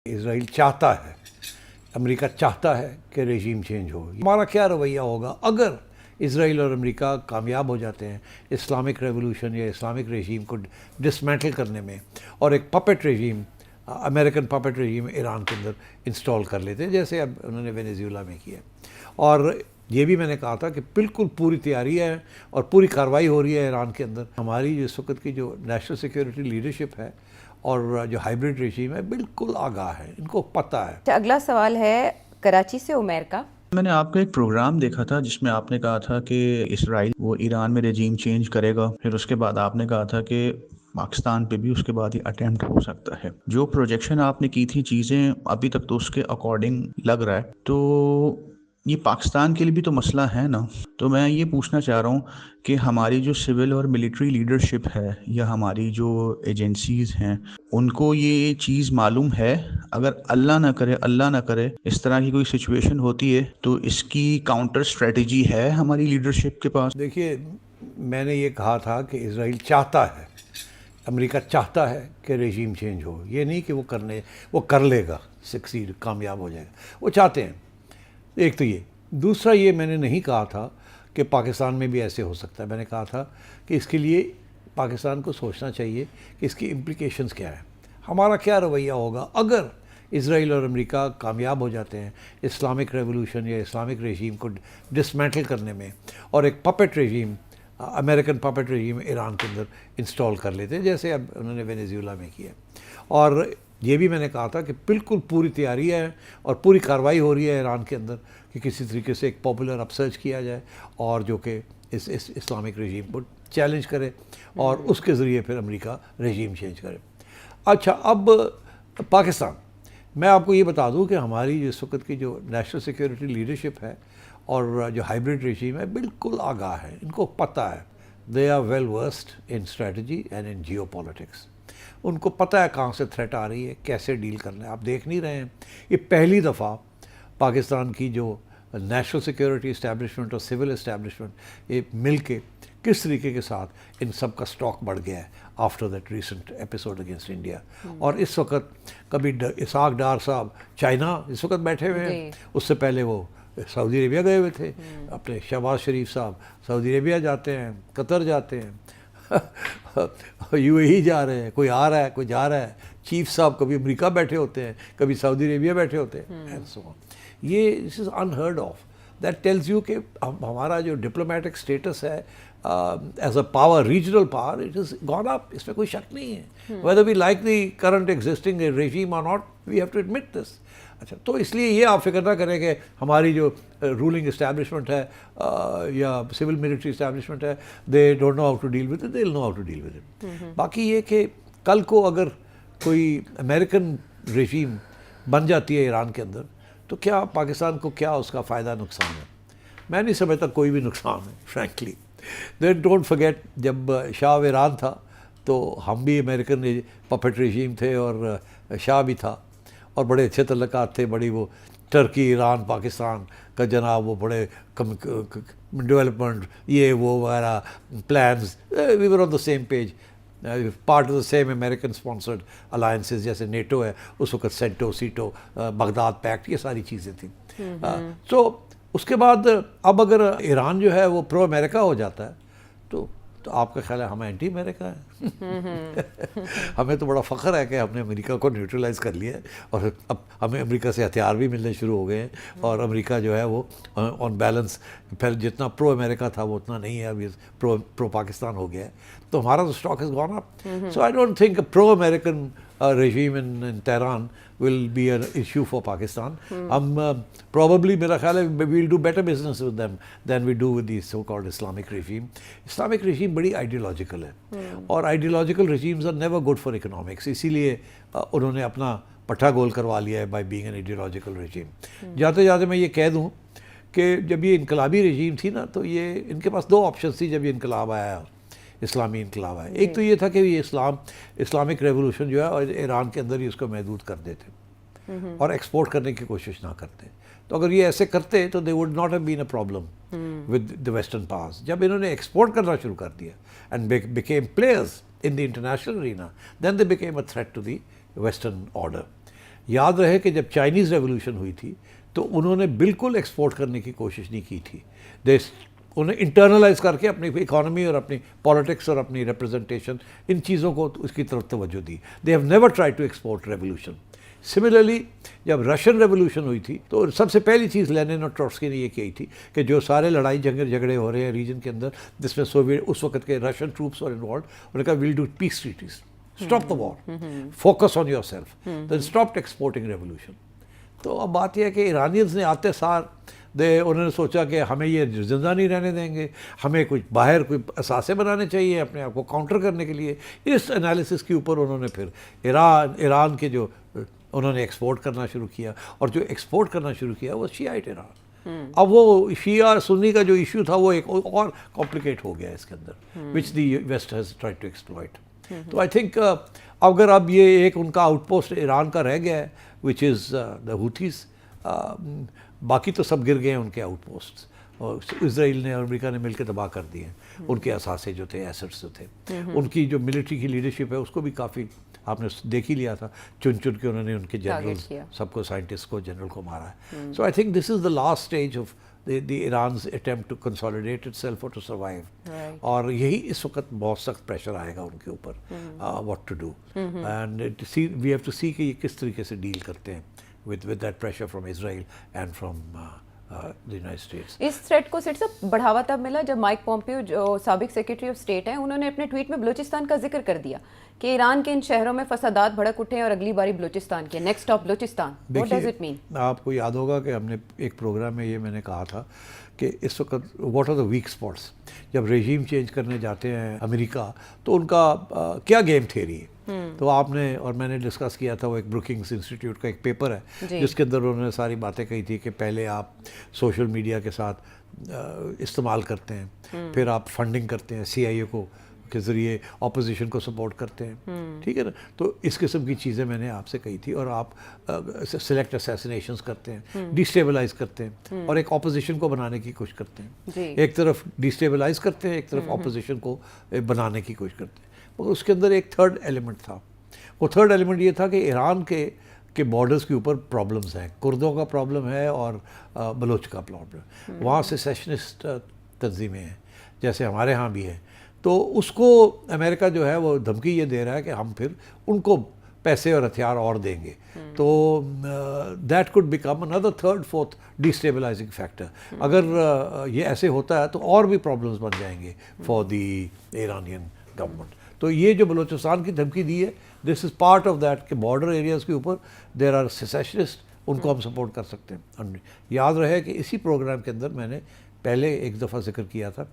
اسرائیل چاہتا ہے، امریکہ چاہتا ہے کہ رژیم چینج ہو۔ ہمارا کیا رویہ ہوگا اگر اسرائیل اور امریکہ کامیاب ہو جاتے ہیں اسلامک ریولوشن یا اسلامک رژیم کو ڈسمینٹل کرنے میں، اور ایک پپٹ رژیم، امریکن پپٹ رژیم ایران کے اندر انسٹال کر لیتے ہیں، جیسے اب انہوں نے وینیزویلا میں کیا۔ اور یہ بھی میں نے کہا تھا کہ بالکل پوری تیاری ہے اور پوری کارروائی ہو رہی ہے ایران کے اندر۔ ہماری جو اس وقت کی جو نیشنل سیکیورٹی لیڈرشپ ہے اور جو ہائیبرڈ رژیم ہے بالکل آگاہ ہے، ان کو پتہ ہے۔ اگلا سوال ہے کراچی سے عمیر کا۔ میں نے آپ کا ایک پروگرام دیکھا تھا جس میں آپ نے کہا تھا کہ اسرائیل وہ ایران میں رجیم چینج کرے گا، پھر اس کے بعد آپ نے کہا تھا کہ پاکستان پہ بھی اس کے بعد یہ اٹیمپٹ ہو سکتا ہے۔ جو پروجیکشن آپ نے کی تھی چیزیں ابھی تک تو اس کے اکارڈنگ لگ رہا ہے، تو یہ پاکستان کے لیے بھی تو مسئلہ ہے نا۔ تو میں یہ پوچھنا چاہ رہا ہوں کہ ہماری جو سول اور ملٹری لیڈرشپ ہے یا ہماری جو ایجنسیز ہیں ان کو یہ چیز معلوم ہے؟ اگر اللہ نہ کرے اس طرح کی کوئی سچویشن ہوتی ہے تو اس کی کاؤنٹر اسٹریٹجی ہے ہماری لیڈرشپ کے پاس؟ دیکھیے، میں نے یہ کہا تھا کہ اسرائیل چاہتا ہے، امریکہ چاہتا ہے کہ رژیم چینج ہو، یہ نہیں کہ وہ کر لے گا، سکسیڈ، کامیاب ہو جائے گا، وہ چاہتے ہیں۔ ایک تو یہ، دوسرا یہ میں نے نہیں کہا تھا کہ پاکستان میں بھی ایسے ہو سکتا ہے۔ میں نے کہا تھا کہ اس کے لیے پاکستان کو سوچنا چاہیے کہ اس کی امپلیکیشنز کیا ہیں، ہمارا کیا رویہ ہوگا اگر اسرائیل اور امریکہ کامیاب ہو جاتے ہیں اسلامک ریولوشن یا اسلامک رژیم کو ڈسمینٹل کرنے میں، اور ایک پپٹ رژیم، امریکن پپٹ رژیم ایران کے اندر انسٹال کر لیتے ہیں، جیسے اب انہوں نے وینیزویلا میں کیا۔ اور یہ بھی میں نے کہا تھا کہ بالکل پوری تیاری ہے اور پوری کارروائی ہو رہی ہے ایران کے اندر کہ کسی طریقے سے ایک پاپولر اپ سرچ کیا جائے اور جو کہ اس اسلامک رژیم کو چیلنج کرے اور اس کے ذریعے پھر امریکہ رژیم چینج کرے۔ اچھا، اب پاکستان، میں آپ کو یہ بتا دوں کہ ہماری اس وقت کی جو نیشنل سیکیورٹی لیڈرشپ ہے اور جو ہائیبرڈ رژیم ہے بالکل آگاہ ہے، ان کو پتہ ہے۔ They are well versed in strategy and in geopolitics. ان کو پتہ ہے کہاں سے تھریٹ آ رہی ہے، کیسے ڈیل کرنا ہے۔ آپ دیکھ نہیں رہے ہیں، یہ پہلی دفعہ پاکستان کی جو نیشنل سیکیورٹی اسٹیبلشمنٹ اور سول اسٹیبلشمنٹ یہ مل کے کس طریقے کے ساتھ ان سب کا اسٹاک بڑھ گیا ہے after that recent episode against India. اور اس وقت کبھی اسحاق ڈار صاحب چائنا اس وقت بیٹھے ہوئے ہیں، اس سے پہلے وہ سعودی عربیہ گئے ہوئے تھے، اپنے شہباز شریف صاحب سعودی عربیہ جاتے ہیں، قطر جاتے ہیں، یو اے ای جا رہے ہیں، کوئی آ رہا ہے کوئی جا رہا ہے، چیف صاحب کبھی امریکہ بیٹھے ہوتے ہیں، کبھی سعودی عربیہ بیٹھے ہوتے ہیں، اینڈ سو آن۔ یہ this is unheard of. That tells you کہ ہمارا جو ڈپلومیٹک اسٹیٹس ہے as a power, regional power, it has gone up, اس میں کوئی شک نہیں ہے۔ Whether we like the current existing regime اور not, we have to admit this. اچھا، تو اس لیے یہ آپ فکر نہ کریں کہ ہماری جو رولنگ اسٹیبلشمنٹ ہے یا سول ملٹری اسٹیبلشمنٹ ہے، they don't know how to deal with it, they will know how to deal with it. باقی یہ کہ کل کو اگر کوئی امریکن رژیم بن جاتی ہے ایران کے اندر تو کیا پاکستان کو کیا اس کا فائدہ نقصان ہے؟ میں نہیں سمجھتا کوئی بھی نقصان ہے، فرینکلی۔ دین ڈونٹ فرگیٹ، جب شاہ ایران تھا تو ہم بھی امریکن پپٹ رژیم تھے اور شاہ بھی تھا، اور بڑے اچھے تعلقات تھے، بڑی وہ ٹرکی، ایران، پاکستان کا جناب وہ بڑے ڈیولپمنٹ، یہ وہ وغیرہ plans, we were on the same page, part of the same American sponsored alliances, جیسے نیٹو ہے اس وقت، سینٹو، سیٹو، بغداد پیکٹ، یہ ساری چیزیں تھیں۔ سو اس کے بعد اب اگر ایران جو ہے وہ پرو امریکہ ہو جاتا ہے تو آپ کا خیال ہے ہم اینٹی امریکہ ہیں؟ ہمیں تو بڑا فخر ہے کہ ہم نے امریکہ کو نیوٹرلائز کر لیا ہے، اور اب ہمیں امریکہ سے ہتھیار بھی ملنے شروع ہو گئے ہیں، اور امریکہ جو ہے وہ آن بیلنس پھر جتنا پرو امریکہ تھا وہ اتنا نہیں ہے، ابھی پرو پاکستان ہو گیا ہے، تو ہمارا تو stock is gone up. So I don't think pro American regime in Tehran will be an issue for Pakistan. Probably میرا خیال ہے we'll do better business with them than we do with the so-called Islamic regime. Islamic regime بڑی ideological ہے، اور ideological regimes are never good for economics، اسی لیے انہوں نے اپنا پٹھا گول کروا لیا ہے by being an ideological regime۔ جاتے جاتے میں یہ کہہ دوں کہ جب یہ انقلابی رژیم تھی نا، تو یہ ان کے پاس دو آپشنز تھی جب یہ انقلاب آیا، اسلامی انقلاب ہے۔ ایک تو یہ تھا کہ یہ اسلامک ریولوشن جو ہے اور ایران کے اندر ہی اس کو محدود کر دیتے اور ایکسپورٹ کرنے کی کوشش نہ کرتے۔ تو اگر یہ ایسے کرتے تو they would not have been a problem with the western powers. جب انہوں نے ایکسپورٹ کرنا شروع کر دیا and became players in the international arena, then they became a threat to the western order. یاد رہے کہ جب چائنیز ریولوشن ہوئی تھی تو انہوں نے بالکل ایکسپورٹ کرنے کی کوشش نہیں کی تھی. انہیں انٹرنلائز کر کے اپنی اکانومی اور اپنی پالیٹکس اور اپنی ریپرزنٹیشن ان چیزوں کو اس کی طرف توجہ دی. They have never tried to export revolution. Similarly جب رشین ریولوشن ہوئی تھی تو سب سے پہلی چیز لینن اور ٹروٹسکی نے یہ کی تھی کہ جو سارے لڑائی جھگڑے ہو رہے ہیں ریجن کے اندر جس میں سوویت اس وقت کے رشین ٹروپس اور انوالوڈ, انہوں نے کہا well do peace treaties, stop the war, focus on your self, then stop exporting revolution. تو اب بات یہ ہے کہ ایرانیز نے آتے سار انہوں نے سوچا کہ ہمیں یہ زندہ نہیں رہنے دیں گے, ہمیں کچھ باہر کوئی اثاثے بنانے چاہیے اپنے آپ کو کاؤنٹر کرنے کے لیے. اس انالیسس کے اوپر انہوں نے پھر ایران کے جو انہوں نے ایکسپورٹ کرنا شروع کیا, اور جو ایکسپورٹ کرنا شروع کیا وہ شیعائٹ ایران. اب وہ شیعہ سنی کا جو ایشو تھا وہ ایک اور کمپلیکیٹ ہو گیا اس کے اندر, which the West has tried to exploit. تو آئی تھنک اگر اب یہ ایک ان کا آؤٹ پوسٹ ایران کا رہ گیا ہے وچ از دا ہوتھیز, باقی تو سب گر گئے ہیں ان کے آؤٹ پوسٹ, اور اسرائیل نے اور امریکہ نے مل کے تباہ کر دیے ہیں ان کے اثاثے جو تھے, ایسٹس جو تھے. ان کی جو ملٹری کی لیڈرشپ ہے اس کو بھی کافی آپ نے دیکھ ہی لیا تھا, چن کے انہوں نے ان کے جنرل سب کو, سائنٹسٹ کو, جنرل کو مارا ہے. So I think this is the last stage of the Iran's attempt to consolidate itself اور ٹو سروائیو. اور یہی اس وقت بہت سخت پریشر آئے گا ان کے اوپر what to do, and we have to see کہ یہ کس طریقے سے ڈیل کرتے ہیں with that pressure from Israel and from the United States. اس تھریٹ کو سیٹ صاحب بڑھاوا تب ملا جب مائک پومپیو جو سابق سیکرٹری آف اسٹیٹ ہیں, انہوں نے اپنے ٹویٹ میں بلوچستان کا ذکر کر دیا کہ ایران کے ان شہروں میں فسادات بھڑک اٹھے اور اگلی باری بلوچستان کے next stop Balochistan. What does it mean? آپ کو یاد ہوگا کہ ہم نے ایک پروگرام میں یہ میں نے کہا تھا کہ اس وقت what are the weak spots. جب رژیم چینج کرنے جاتے ہیں امریکہ تو ان کا کیا گیم تھیوری ہے. تو آپ نے اور میں نے ڈسکس کیا تھا, وہ ایک بروکنگس انسٹیٹیوٹ کا ایک پیپر ہے جس کے اندر انہوں نے ساری باتیں کہی تھی کہ پہلے آپ سوشل میڈیا کے ساتھ استعمال کرتے ہیں, پھر آپ فنڈنگ کرتے ہیں CIA کو کے ذریعے, اپوزیشن کو سپورٹ کرتے ہیں, ٹھیک ہے نا. تو اس قسم کی چیزیں میں نے آپ سے کہی تھی, اور آپ سلیکٹ اسیسینیشنز کرتے ہیں, ڈیسٹیبلائز کرتے ہیں, اور ایک اپوزیشن کو بنانے کی کوشش کرتے ہیں. ایک طرف ڈیسٹیبلائز کرتے ہیں, ایک طرف اپوزیشن کو بنانے کی کوشش کرتے ہیں. مگر اس کے اندر ایک تھرڈ ایلیمنٹ تھا. وہ تھرڈ ایلیمنٹ یہ تھا کہ ایران کے بارڈرز کے اوپر پرابلمز ہیں, کردوں کا پرابلم ہے اور بلوچ کا پرابلم. وہاں سیسیشنسٹ تنظیمیں ہیں جیسے ہمارے ہاں بھی ہیں. تو اس کو امریکہ جو ہے وہ دھمکی یہ دے رہا ہے کہ ہم پھر ان کو پیسے اور ہتھیار اور دیں گے. تو that could become another third fourth destabilising factor. اگر یہ ایسے ہوتا ہے تو اور بھی پرابلمز بن جائیں گے فار دی ایرانین گورنمنٹ. تو یہ جو بلوچستان کی دھمکی دی ہے, دس از پارٹ آف دیٹ کہ بارڈر ایریاز کے اوپر دیر آر سیسیشنسٹ, ان کو ہم سپورٹ کر سکتے ہیں. یاد رہے کہ اسی پروگرام کے اندر میں نے پہلے ایک دفعہ ذکر کیا تھا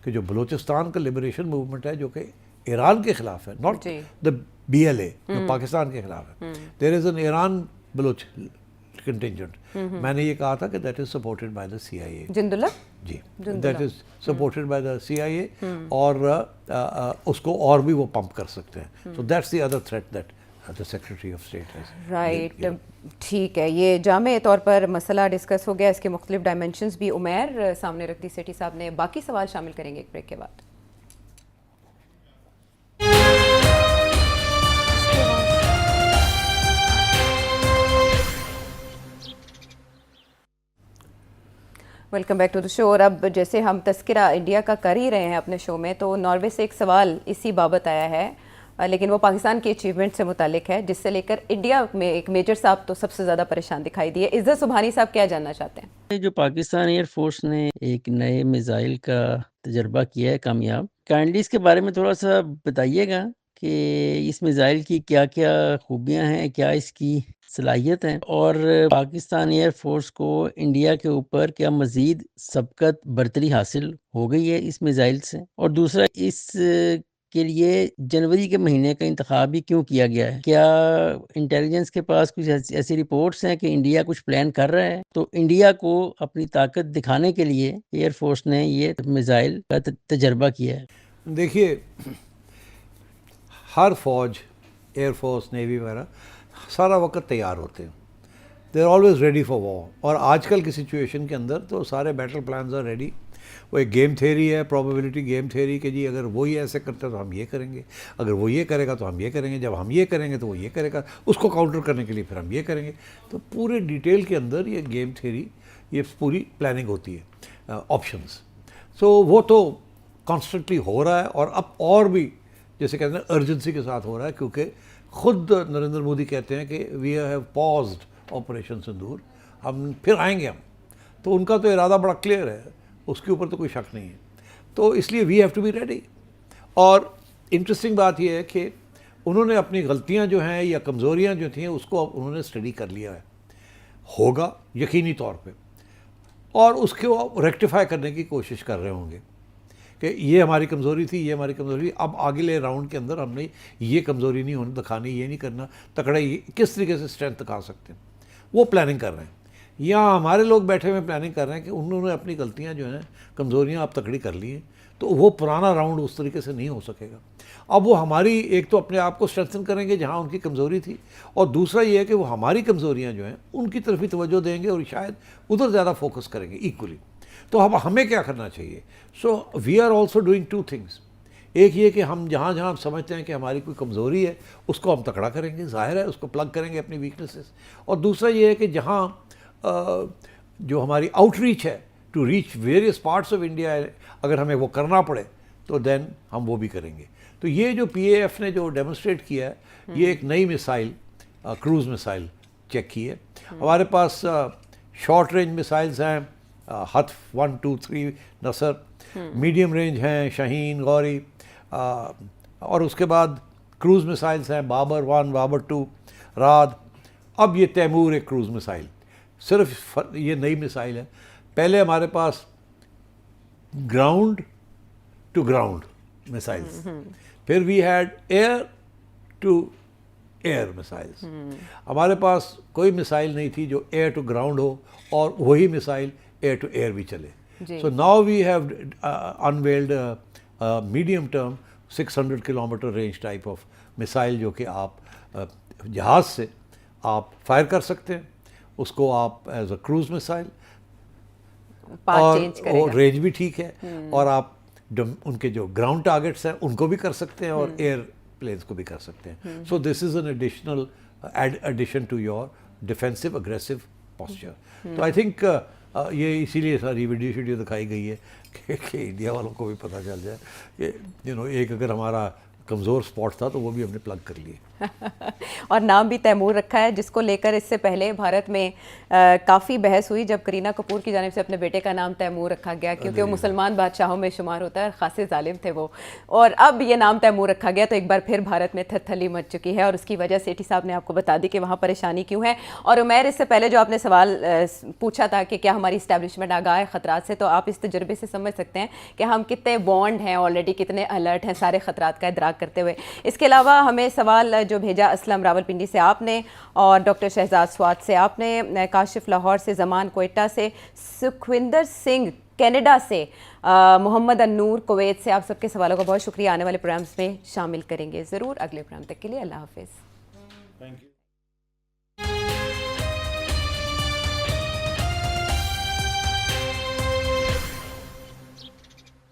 کہ جو بلوچستان کا لبریشن موومنٹ ہے جو کہ ایران کے خلاف ہے, ناٹ دا BLA جو پاکستان کے خلاف ہے, there is an Iran Baloch contingent. میں نے یہ کہا تھا کہ that is supported by the CIA. Jundallah جی, that is supported by the CIA, اور اس کو اور بھی وہ پمپ کر سکتے ہیں. So that's the other threat that the Secretary of State has. Right, ٹھیک ہے. یہ جامع طور پر مسئلہ ڈسکس ہو گیا, اس کے مختلف ڈائمینشنز بھی عمیر سامنے رکھ دی سیٹھی صاحب نے. باقی سوال شامل کریں گے ایک بریک کے بعد. ویلکم بیک ٹو دا شو. اور اب جیسے ہم تذکرہ انڈیا کا کر ہی رہے ہیں اپنے شو میں, تو ناروے سے ایک سوال اسی بابت آیا ہے, لیکن وہ پاکستان کی اچیومنٹ سے متعلق ہے, جس سے لے کر انڈیا میں ایک میجر صاحب تو سب سے زیادہ پریشان دکھائی دیے. عزت سبحانی صاحب کیا جاننا چاہتے ہیں؟ جو پاکستان ایئر فورس نے ایک نئے میزائل کا تجربہ کیا ہے کامیاب, کائنڈلی اس کے بارے میں تھوڑا سا بتائیے گا کہ اس میزائل کی کیا کیا خوبیاں ہیں, کیا اس کی صلاحیت ہیں, اور پاکستان ایئر فورس کو انڈیا کے اوپر کیا مزید سبقت برتری حاصل ہو گئی ہے اس میزائل سے. اور دوسرا, اس کے لیے جنوری کے مہینے کا انتخاب ہی کیوں کیا گیا ہے؟ کیا انٹیلیجنس کے پاس کچھ ایسی رپورٹس ہیں کہ انڈیا کچھ پلان کر رہا ہے؟ تو انڈیا کو اپنی طاقت دکھانے کے لیے ایئر فورس نے یہ میزائل کا تجربہ کیا ہے. دیکھیے, ہر فوج, ایئر فورس, نیوی وغیرہ سارا وقت تیار ہوتے ہیں. They are always ready for war. اور آج کل کی سچویشن کے اندر تو سارے بیٹل پلانز آر ریڈی وہ ایک گیم تھیوری ہے, پروبیبلٹی گیم تھیوری, کہ جی اگر وہ یہ ایسے کرتا ہے تو ہم یہ کریں گے, اگر وہ یہ کرے گا تو ہم یہ کریں گے, جب ہم یہ کریں گے تو وہ یہ کرے گا, اس کو کاؤنٹر کرنے کے لیے پھر ہم یہ کریں گے. تو پورے ڈیٹیل کے اندر یہ گیم تھیوری, یہ پوری پلاننگ ہوتی ہے, آپشنز. سو وہ تو کانسٹنٹلی ہو رہا ہے, اور اب اور بھی جیسے کہتے ہیں ارجنسی کے ساتھ ہو رہا ہے, کیونکہ خود نریندر مودی کہتے ہیں کہ وی ہیو پازڈ آپریشن سندور, ہم پھر آئیں گے ہم. تو ان کا تو ارادہ بڑا کلیئر ہے, اس کے اوپر تو کوئی شک نہیں ہے. تو اس لیے we have to be ready. اور انٹرسٹنگ بات یہ ہے کہ انہوں نے اپنی غلطیاں جو ہیں یا کمزوریاں جو تھیں اس کو انہوں نے اسٹڈی کر لیا ہے, ہوگا یقینی طور پہ, اور اس کو ریکٹیفائی کرنے کی کوشش کر رہے ہوں گے کہ یہ ہماری کمزوری تھی, یہ ہماری کمزوری تھی, اب آگے راؤنڈ کے اندر ہم نے یہ کمزوری نہیں ہونے دکھانی, یہ نہیں کرنا, تکڑے کس طریقے سے اسٹرینتھ دکھا سکتے ہیں, وہ پلاننگ کر رہے ہیں. یہاں ہمارے لوگ بیٹھے ہوئے پلاننگ کر رہے ہیں کہ انہوں نے اپنی غلطیاں جو ہیں, کمزوریاں اب تکڑی کر لی ہیں, تو وہ پرانا راؤنڈ اس طریقے سے نہیں ہو سکے گا. اب وہ ہماری ایک تو اپنے آپ کو اسٹرینتھن کریں گے جہاں ان کی کمزوری تھی, اور دوسرا یہ ہے کہ وہ ہماری کمزوریاں جو ہیں ان کی طرف ہی توجہ دیں گے اور شاید ادھر زیادہ فوکس کریں گے ایکولی. تو اب ہمیں کیا کرنا چاہیے؟ So we are also doing two things. ایک یہ کہ ہم جہاں جہاں سمجھتے ہیں کہ ہماری کوئی کمزوری ہے اس کو ہم تکڑا کریں گے, ظاہر ہے اس کو پلگ کریں گے اپنی ویکنیسز. اور دوسرا یہ ہے کہ جہاں جو ہماری آؤٹ ریچ ہے to reach various parts of India, اگر ہمیں وہ کرنا پڑے تو دین ہم وہ بھی کریں گے. تو یہ جو پی اے ایف نے جو ڈیمونسٹریٹ کیا ہے, یہ ایک نئی میسائل, کروز میسائل چیک کی ہے. ہمارے پاس شارٹ رینج میسائلز ہیں, ہتف 1 2 3 نصر, میڈیم رینج ہیں شاہین, غوری, اور اس کے بعد کروز میسائلز ہیں بابر 1, بابر 2, راد. اب یہ تیمور ایک کروز میسائل, صرف یہ نئی میسائل ہے. پہلے ہمارے پاس گراؤنڈ ٹو گراؤنڈ میسائلز, پھر we had air to air missiles. ہمارے پاس کوئی میسائل نہیں تھی جو ایئر ٹو گراؤنڈ ہو اور وہی میسائل ایئر ٹو ایئر بھی چلے. So now we have unveiled medium term 600 kilometre range type of missile, جو کہ آپ جہاز سے آپ فائر کر سکتے ہیں, اس کو آپ ایز اے کروز میسائل, اور رینج بھی ٹھیک ہے, اور آپ ان کے جو گراؤنڈ ٹارگیٹس ہیں ان کو بھی کر سکتے ہیں اور ایئر پلینس کو بھی کر سکتے ہیں. So this is an additional addition to your defensive aggressive posture. تو آئی تھنک یہ اسی لیے ساری ویڈیو دکھائی گئی ہے کہ انڈیا والوں کو بھی پتہ چل جائے کہ ایک اگر ہمارا کمزور سپاٹ تھا تو وہ بھی ہم نے پلگ کر لیے. اور نام بھی تیمور رکھا ہے, جس کو لے کر اس سے پہلے بھارت میں کافی بحث ہوئی جب کرینہ کپور کی جانب سے اپنے بیٹے کا نام تیمور رکھا گیا, کیونکہ وہ مسلمان بادشاہوں میں شمار ہوتا ہے اور خاصے ظالم تھے وہ, اور اب یہ نام تیمور رکھا گیا. تو ایک بار پھر بھارت میں تھرتھلی مچ چکی ہے, اور اس کی وجہ سیٹھی صاحب نے آپ کو بتا دی کہ وہاں پریشانی کیوں ہے. اور عمیر, اس سے پہلے جو آپ نے سوال پوچھا تھا کہ کیا ہماری اسٹیبلشمنٹ آگاہ ہے خطرات سے, تو آپ اس تجربے سے سمجھ سکتے ہیں کہ ہم کتنے وارنڈ ہیں آلریڈی, کتنے الرٹ ہیں سارے خطرات کا ادراک کرتے ہوئے. اس کے علاوہ ہمیں سوال جو بھیجا اسلم راولپنڈی سے آپ نے, اور ڈاکٹر شہزاد سوات سے آپ نے, کاشف لاہور سے, زمان کوئٹہ سے, سکھوندر سنگھ کینیڈا سے, محمد النور کویت سے, آپ سب کے سوالوں کا بہت شکریہ. آنے والے پروگرامز میں شامل کریں گے ضرور. اگلے پروگرام تک کے لیے اللہ حافظ. Thank you.